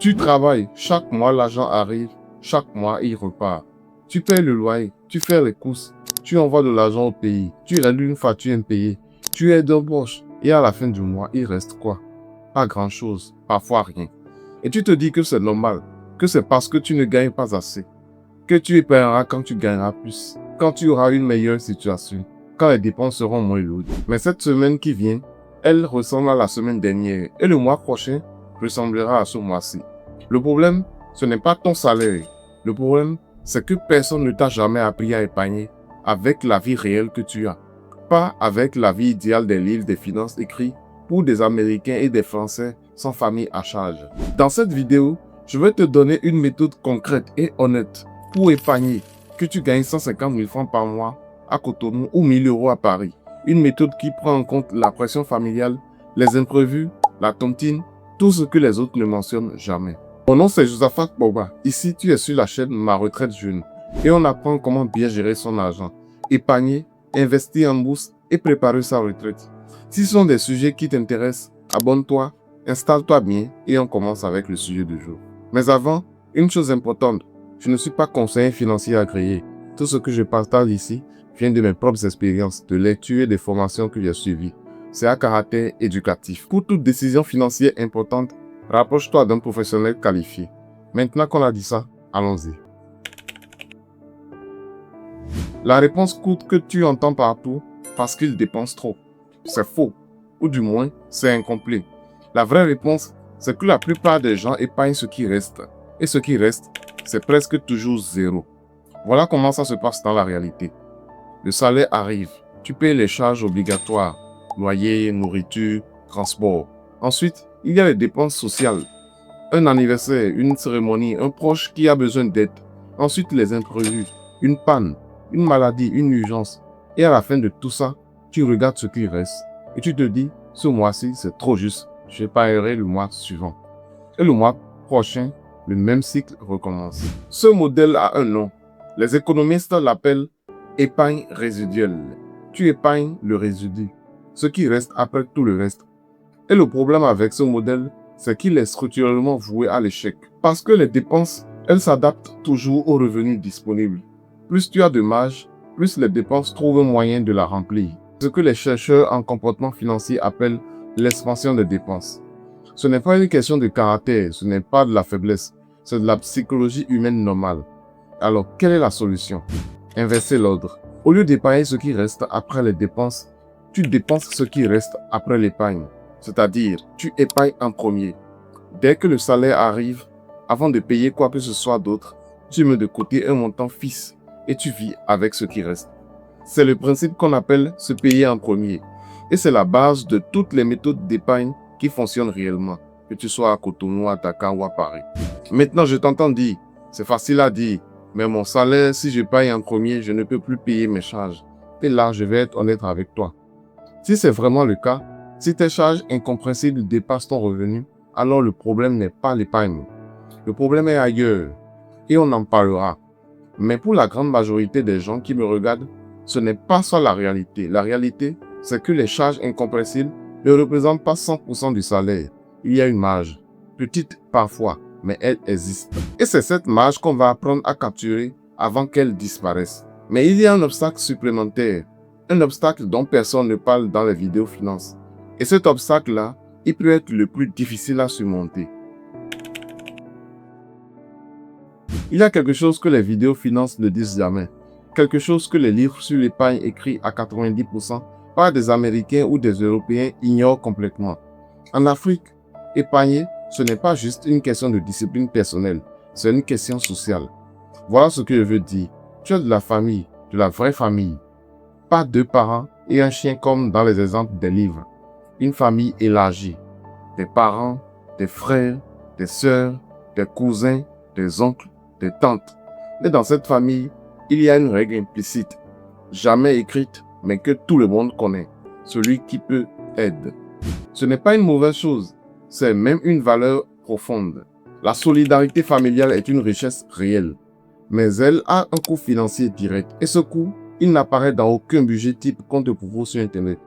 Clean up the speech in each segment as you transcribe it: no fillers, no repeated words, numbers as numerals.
Tu travailles, chaque mois l'argent arrive, chaque mois il repart. Tu payes le loyer, tu fais les courses, tu envoies de l'argent au pays, tu règles une facture impayée, tu aides un proche et à la fin du mois, il reste quoi? Pas grand-chose, parfois rien. Et tu te dis que c'est normal, que c'est parce que tu ne gagnes pas assez, que tu épargneras quand tu gagneras plus, quand tu auras une meilleure situation, quand les dépenses seront moins lourdes. Mais cette semaine qui vient, elle ressemble à la semaine dernière et le mois prochain ressemblera à ce mois-ci. Le problème, ce n'est pas ton salaire. Le problème, c'est que personne ne t'a jamais appris à épargner avec la vie réelle que tu as. Pas avec la vie idéale des livres des finances écrits pour des Américains et des Français sans famille à charge. Dans cette vidéo, je vais te donner une méthode concrète et honnête pour épargner, que tu gagnes 150 000 francs par mois à Cotonou ou 1 000 € à Paris. Une méthode qui prend en compte la pression familiale, les imprévus, la tontine, tout ce que les autres ne mentionnent jamais. Mon nom c'est Josaphat Boba. Ici, tu es sur la chaîne Ma Retraite Jeune et on apprend comment bien gérer son argent, épargner, investir en bourse et préparer sa retraite. Si ce sont des sujets qui t'intéressent, abonne-toi, installe-toi bien et on commence avec le sujet du jour. Mais avant, une chose importante, je ne suis pas conseiller financier agréé. Tout ce que je partage ici vient de mes propres expériences, de lectures et des formations que j'ai suivies. C'est à caractère éducatif. Pour toute décision financière importante, rapproche-toi d'un professionnel qualifié. Maintenant qu'on a dit ça, allons-y. La réponse courte que tu entends partout, parce qu'il dépense trop. C'est faux, ou du moins, c'est incomplet. La vraie réponse, c'est que la plupart des gens épargnent ce qui reste. Et ce qui reste, c'est presque toujours zéro. Voilà comment ça se passe dans la réalité. Le salaire arrive, tu payes les charges obligatoires, loyer, nourriture, transport. Ensuite, il y a les dépenses sociales. Un anniversaire, une cérémonie, un proche qui a besoin d'aide. Ensuite, les imprévus, une panne, une maladie, une urgence. Et à la fin de tout ça, tu regardes ce qui reste. Et tu te dis, ce mois-ci, c'est trop juste. J'épargnerai le mois suivant. Et le mois prochain, le même cycle recommence. Ce modèle a un nom. Les économistes l'appellent épargne résiduelle. Tu épargnes le résidu, ce qui reste après tout le reste. Et le problème avec ce modèle, c'est qu'il est structurellement voué à l'échec. Parce que les dépenses, elles s'adaptent toujours aux revenus disponibles. Plus tu as de marge, plus les dépenses trouvent un moyen de la remplir. Ce que les chercheurs en comportement financier appellent l'expansion des dépenses. Ce n'est pas une question de caractère, ce n'est pas de la faiblesse, c'est de la psychologie humaine normale. Alors, quelle est la solution? Inverser l'ordre. Au lieu d'épargner ce qui reste après les dépenses, tu dépenses ce qui reste après l'épargne. C'est-à-dire, tu épargnes en premier. Dès que le salaire arrive, avant de payer quoi que ce soit d'autre, tu mets de côté un montant fixe et tu vis avec ce qui reste. C'est le principe qu'on appelle se payer en premier. Et c'est la base de toutes les méthodes d'épargne qui fonctionnent réellement, que tu sois à Cotonou, à Dakar ou à Paris. Maintenant, je t'entends dire, c'est facile à dire, mais mon salaire, si je paye en premier, je ne peux plus payer mes charges. Et là, je vais être honnête avec toi. Si c'est vraiment le cas, si tes charges incompréhensibles dépassent ton revenu, alors le problème n'est pas l'épargne. Le problème est ailleurs, et on en parlera. Mais pour la grande majorité des gens qui me regardent, ce n'est pas ça la réalité. La réalité, c'est que les charges incompréhensibles ne représentent pas 100% du salaire. Il y a une marge, petite parfois, mais elle existe. Et c'est cette marge qu'on va apprendre à capturer avant qu'elle disparaisse. Mais il y a un obstacle supplémentaire, un obstacle dont personne ne parle dans les vidéos finances. Et cet obstacle-là, il peut être le plus difficile à surmonter. Il y a quelque chose que les vidéos finances ne disent jamais. Quelque chose que les livres sur l'épargne écrits à 90% par des Américains ou des Européens ignorent complètement. En Afrique, épargner, ce n'est pas juste une question de discipline personnelle, c'est une question sociale. Voilà ce que je veux dire. Tu as de la famille, de la vraie famille. Pas 2 parents et un chien comme dans les exemples des livres. Une famille élargie. Des parents, des frères, des sœurs, des cousins, des oncles, des tantes. Et dans cette famille, il y a une règle implicite, jamais écrite, mais que tout le monde connaît. Celui qui peut aide. Ce n'est pas une mauvaise chose, c'est même une valeur profonde. La solidarité familiale est une richesse réelle, mais elle a un coût financier direct. Et ce coût, il n'apparaît dans aucun budget type qu'on te propose sur Internet.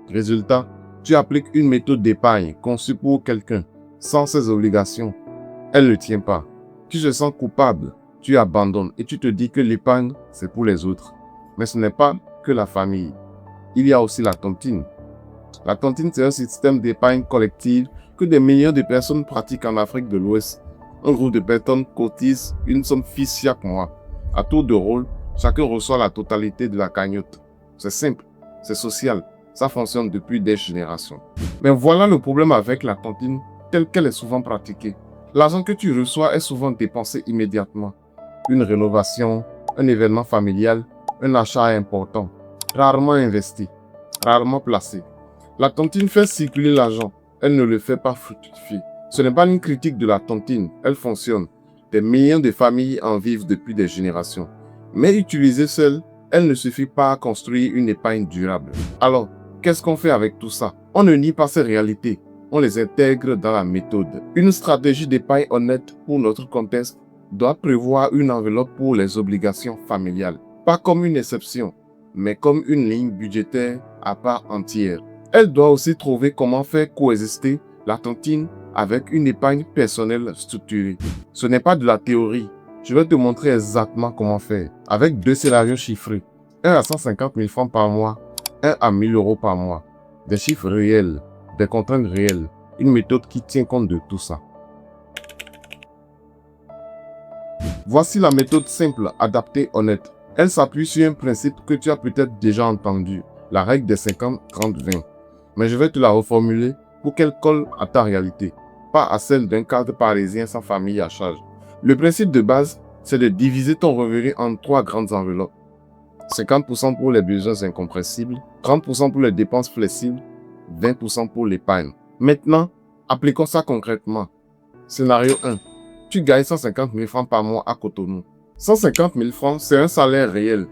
Résultat, tu appliques une méthode d'épargne conçue pour quelqu'un, sans ses obligations. elle ne tient pas. Tu te sens coupable, tu abandonnes et tu te dis que l'épargne, c'est pour les autres. Mais ce n'est pas que la famille. Il y a aussi la tontine. La tontine, c'est un système d'épargne collective que des millions de personnes pratiquent en Afrique de l'Ouest. Un groupe de personnes cotise une somme fixe chaque mois. À tour de rôle, chacun reçoit la totalité de la cagnotte. C'est simple, c'est social, ça fonctionne depuis des générations. Mais voilà le problème avec la tontine telle qu'elle est souvent pratiquée. L'argent que tu reçois est souvent dépensé immédiatement. Une rénovation, un événement familial, un achat important, rarement investi, rarement placé. La tontine fait circuler l'argent, elle ne le fait pas fructifier. Ce n'est pas une critique de la tontine, elle fonctionne. Des millions de familles en vivent depuis des générations. Mais utilisée seule, elle ne suffit pas à construire une épargne durable. Alors, qu'est-ce qu'on fait avec tout ça? On ne nie pas ces réalités, on les intègre dans la méthode. Une stratégie d'épargne honnête pour notre contexte doit prévoir une enveloppe pour les obligations familiales. Pas comme une exception, mais comme une ligne budgétaire à part entière. Elle doit aussi trouver comment faire coexister la tontine avec une épargne personnelle structurée. Ce n'est pas de la théorie. Je vais te montrer exactement comment faire. Avec deux scénarios chiffrés. Un à 150 000 francs par mois, un à 1000 euros par mois. Des chiffres réels, des contraintes réelles. Une méthode qui tient compte de tout ça. Voici la méthode simple, adaptée, honnête. Elle s'appuie sur un principe que tu as peut-être déjà entendu. La règle des 50-30-20. Mais je vais te la reformuler pour qu'elle colle à ta réalité, pas à celle d'un cadre parisien sans famille à charge. Le principe de base, c'est de diviser ton revenu en 3 grandes enveloppes. 50% pour les besoins incompressibles, 30% pour les dépenses flexibles, 20% pour l'épargne. Maintenant, appliquons ça concrètement. Scénario 1. Tu gagnes 150 000 francs par mois à Cotonou. 150 000 francs, c'est un salaire réel,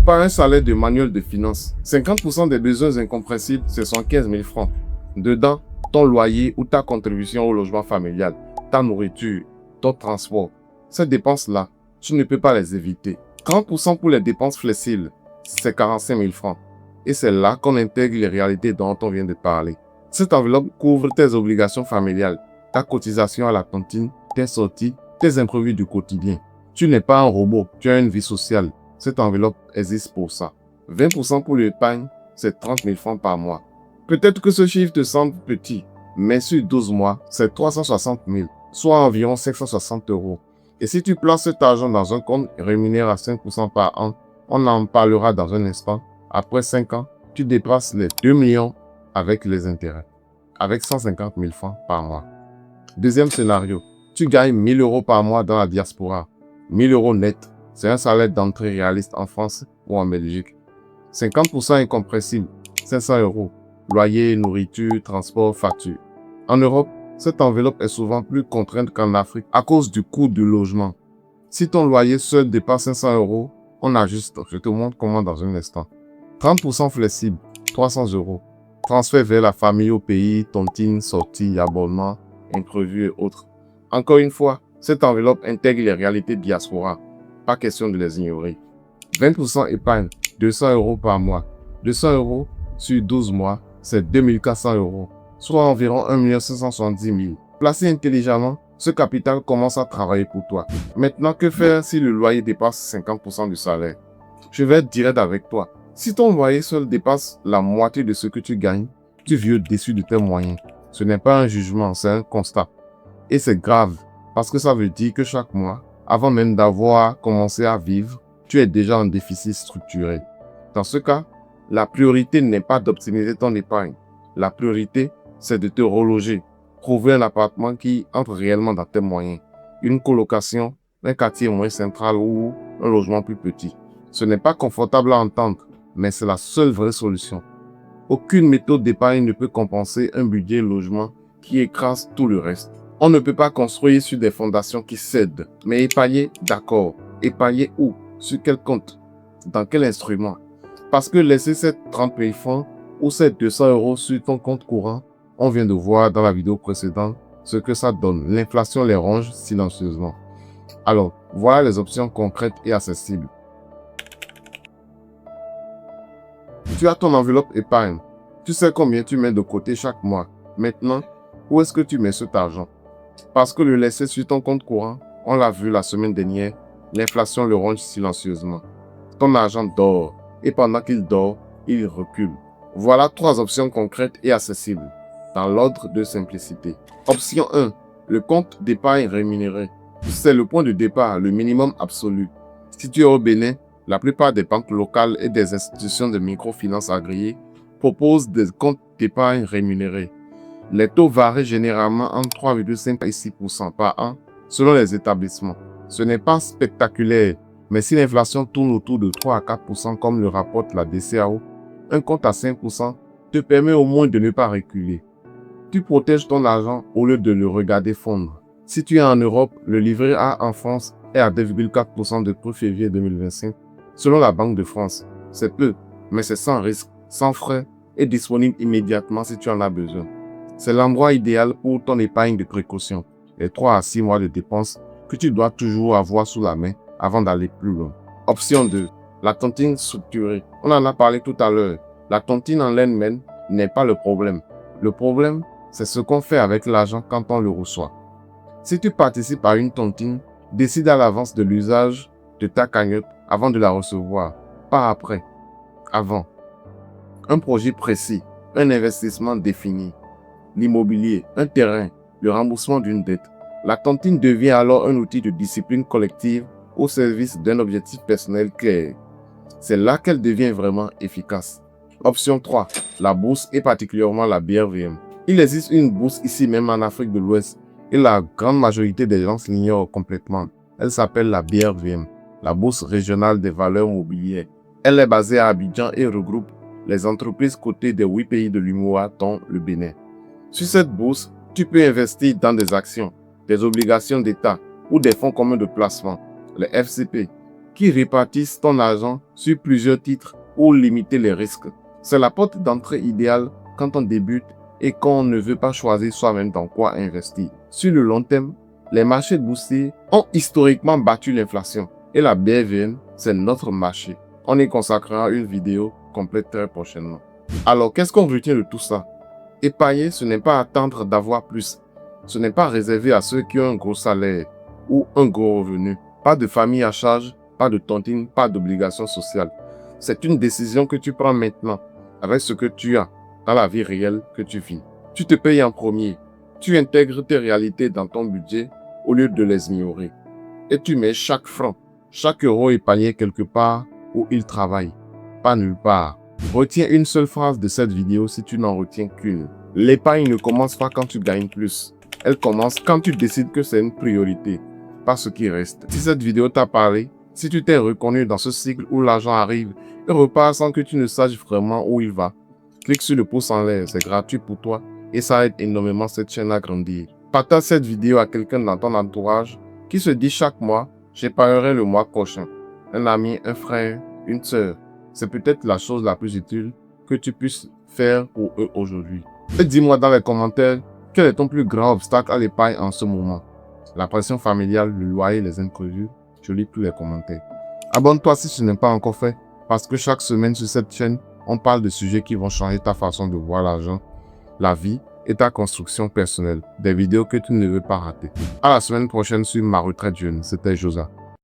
pas un salaire de manuel de finances. 50% des besoins incompressibles, c'est 115 000 francs. Dedans, ton loyer ou ta contribution au logement familial, ta nourriture, ton transport. Ces dépenses-là, tu ne peux pas les éviter. 30% pour les dépenses flexibles, c'est 45 000 francs. Et c'est là qu'on intègre les réalités dont on vient de parler. Cette enveloppe couvre tes obligations familiales, ta cotisation à la cantine, tes sorties, tes imprévus du quotidien. Tu n'es pas un robot, tu as une vie sociale. Cette enveloppe existe pour ça. 20% pour l'épargne, c'est 30 000 francs par mois. Peut-être que ce chiffre te semble petit, mais sur 12 mois, c'est 360 000, soit environ 560 euros. Et si tu places cet argent dans un compte rémunéré à 5% par an, on en parlera dans un instant. Après 5 ans, tu dépasses les 2 millions avec les intérêts, avec 150 000 francs par mois. Deuxième scénario, tu gagnes 1 000 euros par mois dans la diaspora. 1 000 euros net, c'est un salaire d'entrée réaliste en France ou en Belgique. 50% incompressible, 500 euros. Loyer, nourriture, transport, facture. En Europe, cette enveloppe est souvent plus contrainte qu'en Afrique à cause du coût du logement. Si ton loyer seul dépasse 500 euros, on ajuste. Je te montre comment dans un instant. 30% flexible, 300 euros. Transfert vers la famille au pays, tontine, sortie, abonnement, imprévu et autres. Encore une fois, cette enveloppe intègre les réalités diaspora. Pas question de les ignorer. 20% épargne, 200 euros par mois. 200 euros sur 12 mois, c'est 2400 euros, soit environ 1 570 000. Placé intelligemment, ce capital commence à travailler pour toi. Maintenant, que faire si le loyer dépasse 50% du salaire? Je vais être direct avec toi. Si ton loyer seul dépasse la moitié de ce que tu gagnes, tu vis au-dessus de tes moyens. Ce n'est pas un jugement, c'est un constat. Et c'est grave, parce que ça veut dire que chaque mois, avant même d'avoir commencé à vivre, tu es déjà en déficit structurel. Dans ce cas, la priorité n'est pas d'optimiser ton épargne. La priorité, c'est de te reloger. Trouver un appartement qui entre réellement dans tes moyens. Une colocation, un quartier moins central ou un logement plus petit. Ce n'est pas confortable à entendre, mais c'est la seule vraie solution. Aucune méthode d'épargne ne peut compenser un budget logement qui écrase tout le reste. On ne peut pas construire sur des fondations qui cèdent. Mais épargner, d'accord. Épargner où? Sur quel compte? Dans quel instrument? Parce que laisser ces 30 000 francs ou ces 200 euros sur ton compte courant, on vient de voir dans la vidéo précédente ce que ça donne. L'inflation les ronge silencieusement. Alors, voilà les options concrètes et accessibles. Tu as ton enveloppe épargne. Tu sais combien tu mets de côté chaque mois. Maintenant, où est-ce que tu mets cet argent? Parce que le laisser sur ton compte courant, on l'a vu la semaine dernière, l'inflation le ronge silencieusement. Ton argent dort et pendant qu'il dort, il recule. Voilà 3 options concrètes et accessibles, dans l'ordre de simplicité. Option 1. Le compte d'épargne rémunéré. C'est le point de départ, le minimum absolu. Si tu es au Bénin, la plupart des banques locales et des institutions de microfinance agréées proposent des comptes d'épargne rémunérés. Les taux varient généralement entre 3,5 et 6% par an selon les établissements. Ce n'est pas spectaculaire, mais si l'inflation tourne autour de 3 à 4% comme le rapporte la DCAO, un compte à 5% te permet au moins de ne pas reculer. Tu protèges ton argent au lieu de le regarder fondre. Si tu es en Europe, le livret A en France est à 2,4% depuis février 2025, selon la Banque de France. C'est peu, mais c'est sans risque, sans frais et disponible immédiatement si tu en as besoin. C'est l'endroit idéal pour ton épargne de précaution, les 3 à 6 mois de dépenses que tu dois toujours avoir sous la main avant d'aller plus loin. Option 2. La tontine structurée. On en a parlé tout à l'heure. La tontine en laine n'est pas le problème. Le problème, c'est ce qu'on fait avec l'argent quand on le reçoit. Si tu participes à une tontine, décide à l'avance de l'usage de ta cagnotte avant de la recevoir, pas après, avant. Un projet précis, un investissement défini, l'immobilier, un terrain, le remboursement d'une dette. La tontine devient alors un outil de discipline collective au service d'un objectif personnel clair. C'est là qu'elle devient vraiment efficace. Option 3. La bourse et particulièrement la BRVM. Il existe une bourse ici même en Afrique de l'Ouest et la grande majorité des gens l'ignorent complètement. Elle s'appelle la BRVM, la Bourse régionale des valeurs mobilières. Elle est basée à Abidjan et regroupe les entreprises cotées des 8 pays de l'UMOA, dont le Bénin. Sur cette bourse, tu peux investir dans des actions, des obligations d'État ou des fonds communs de placement, les FCP, qui répartissent ton argent sur plusieurs titres pour limiter les risques. C'est la porte d'entrée idéale quand on débute et qu'on ne veut pas choisir soi-même dans quoi investir. Sur le long terme, les marchés boursiers ont historiquement battu l'inflation et la BRVM, c'est notre marché. On y consacrera une vidéo complète très prochainement. Alors, qu'est-ce qu'on retient de tout ça? Épargner, ce n'est pas attendre d'avoir plus. Ce n'est pas réservé à ceux qui ont un gros salaire ou un gros revenu. Pas de famille à charge, pas de tontine, pas d'obligation sociale. C'est une décision que tu prends maintenant avec ce que tu as dans la vie réelle que tu vis. Tu te payes en premier. Tu intègres tes réalités dans ton budget au lieu de les ignorer. Et tu mets chaque franc, chaque euro épargné quelque part où il travaille, pas nulle part. Retiens une seule phrase de cette vidéo si tu n'en retiens qu'une. L'épargne ne commence pas quand tu gagnes plus. Elle commence quand tu décides que c'est une priorité, pas ce qui reste. Si cette vidéo t'a parlé, si tu t'es reconnu dans ce cycle où l'argent arrive et repart sans que tu ne saches vraiment où il va, clique sur le pouce en l'air, c'est gratuit pour toi et ça aide énormément cette chaîne à grandir. Partage cette vidéo à quelqu'un dans ton entourage qui se dit chaque mois, j'épargnerai le mois prochain. Un ami, un frère, une sœur. C'est peut-être la chose la plus utile que tu puisses faire pour eux aujourd'hui. Et dis-moi dans les commentaires, quel est ton plus grand obstacle à l'épargne en ce moment? La pression familiale, le loyer, les imprévus? Je lis tous les commentaires. Abonne-toi si ce n'est pas encore fait, parce que chaque semaine sur cette chaîne, on parle de sujets qui vont changer ta façon de voir l'argent, la vie et ta construction personnelle. Des vidéos que tu ne veux pas rater. À la semaine prochaine sur Ma Retraite Jeune. C'était Josa.